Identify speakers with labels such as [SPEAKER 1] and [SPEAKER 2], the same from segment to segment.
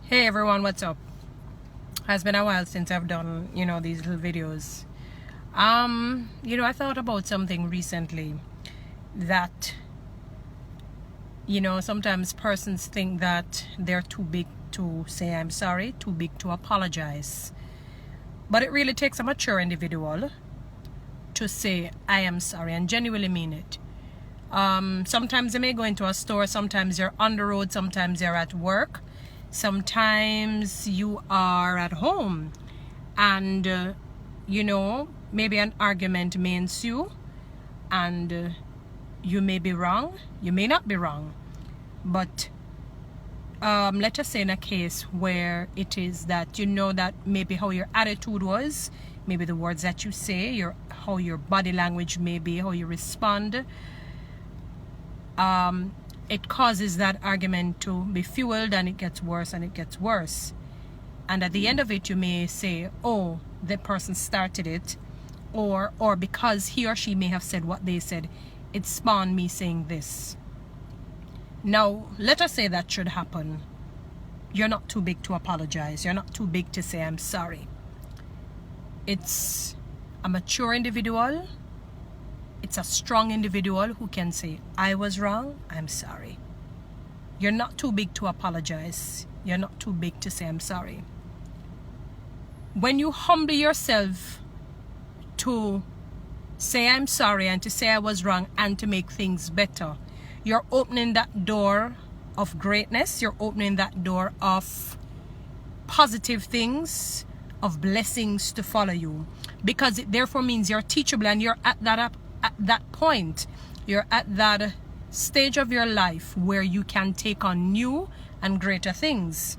[SPEAKER 1] Hey everyone, what's up? Has been a while since I've done, these little videos. I thought about something recently that, sometimes persons think that they're too big to say I'm sorry, too big to apologize. But it really takes a mature individual to say I am sorry and genuinely mean it. Sometimes you may go into a store, sometimes you're on the road, sometimes you're at work. Sometimes you are at home and, maybe an argument may ensue and you may be wrong, you may not be wrong. But let us say in a case where it is that that maybe how your attitude was, maybe the words that you say, how your body language may be, how you respond, it causes that argument to be fueled and it gets worse and it gets worse. And at the end of it, you may say, oh, the person started it, or because he or she may have said what they said, it spawned me saying this. Now, let us say that should happen. You're not too big to apologize. You're not too big to say I'm sorry. It's a mature individual. It's a strong individual who can say, I was wrong, I'm sorry. You're not too big to apologize. You're not too big to say I'm sorry. When you humble yourself to say I'm sorry and to say I was wrong and to make things better, you're opening that door of greatness. You're opening that door of positive things, of blessings to follow you. Because it therefore means you're teachable and you're at that point, you're at that stage of your life where you can take on new and greater things.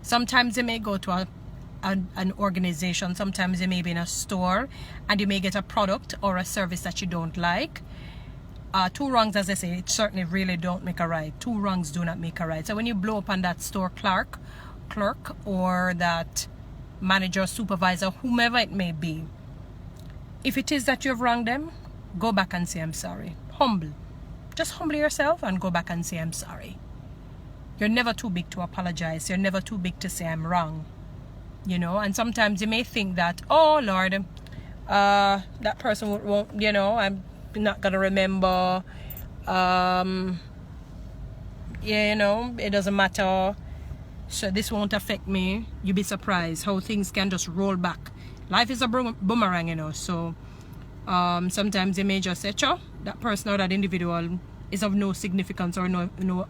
[SPEAKER 1] Sometimes you may go to an organization, sometimes you may be in a store and you may get a product or a service that you don't like. Two wrongs, as I say, it certainly really don't make a right. Two wrongs do not make a right. So when you blow up on that store clerk or that manager, supervisor, whomever it may be, if it is that you've wronged them, go back and say I'm sorry. Humble. Just humble yourself and go back and say I'm sorry. You're never too big to apologize. You're never too big to say I'm wrong. And sometimes you may think that, oh Lord, that person won't, I'm not going to remember. It doesn't matter. So this won't affect me. You'll be surprised how things can just roll back. Life is a boomerang, so sometimes you may just say, sure, that person or that individual is of no significance or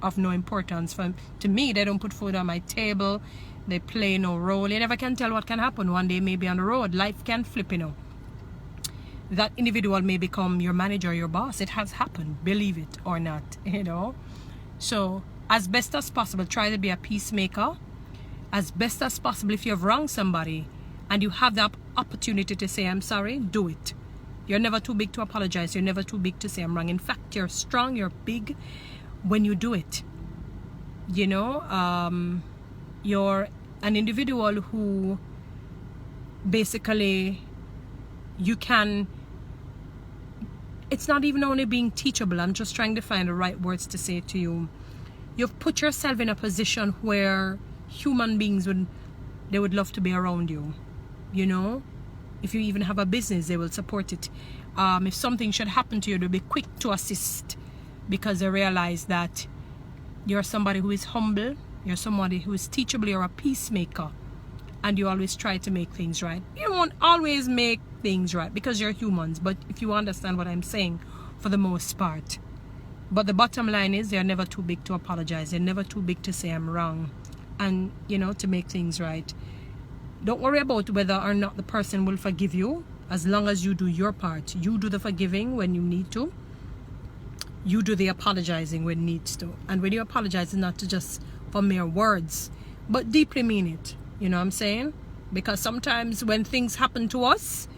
[SPEAKER 1] of no importance. To me, they don't put food on my table. They play no role. You never can tell what can happen. One day maybe on the road, life can flip, That individual may become your manager, your boss. It has happened, believe it or not, So as best as possible, try to be a peacemaker. As best as possible, if you've wronged somebody, and you have the opportunity to say I'm sorry, do it. You're never too big to apologize. You're never too big to say I'm wrong. In fact, you're strong, you're big when you do it. You're an individual who basically it's not even only being teachable. I'm just trying to find the right words to say to you. You've put yourself in a position where human beings would love to be around you. If you even have a business, they will support it. If something should happen to you, they'll be quick to assist because they realize that you're somebody who is humble, you're somebody who is teachable, you're a peacemaker, and you always try to make things right. You won't always make things right because you're humans, but if you understand what I'm saying, for the most part. But the bottom line is you're never too big to apologize. You're never too big to say I'm wrong and, to make things right. Don't worry about whether or not the person will forgive you, as long as you do your part. You do the forgiving when you need to. You do the apologizing when needs to. And when you apologize, it's not just for mere words, but deeply mean it. You know what I'm saying? Because sometimes when things happen to us,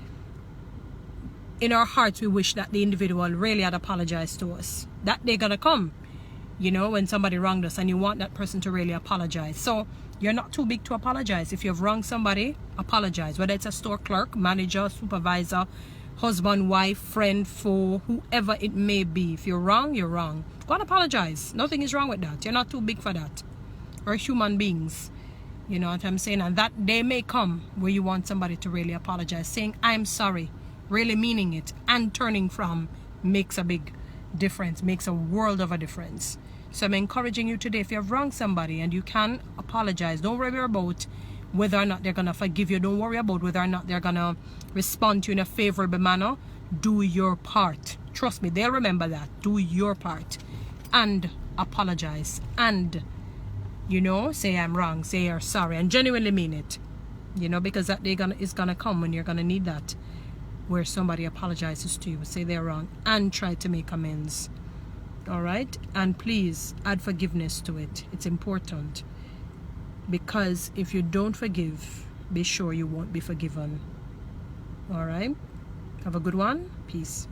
[SPEAKER 1] in our hearts, we wish that the individual really had apologized to us. That day gonna come, when somebody wronged us and you want that person to really apologize. So you're not too big to apologize. If you've wronged somebody, apologize. Whether it's a store clerk, manager, supervisor, husband, wife, friend, foe, whoever it may be. If you're wrong, you're wrong. Go and apologize. Nothing is wrong with that. You're not too big for that. We're human beings. You know what I'm saying? And that day may come where you want somebody to really apologize, saying I'm sorry, really meaning it, and turning from makes a big difference, makes a world of a difference. So I'm encouraging you today, if you have wronged somebody and you can apologize, don't worry about whether or not they're going to forgive you. Don't worry about whether or not they're going to respond to you in a favorable manner. Do your part. Trust me, they'll remember that. Do your part and apologize, and you know, say I'm wrong, say you're sorry, and genuinely mean it. You know, because that day is gonna come when you're gonna need that, where somebody apologizes to you, say they're wrong, and try to make amends. All right, and please add forgiveness to it. It's important, because if you don't forgive, be sure you won't be forgiven. All right, have a good one. Peace.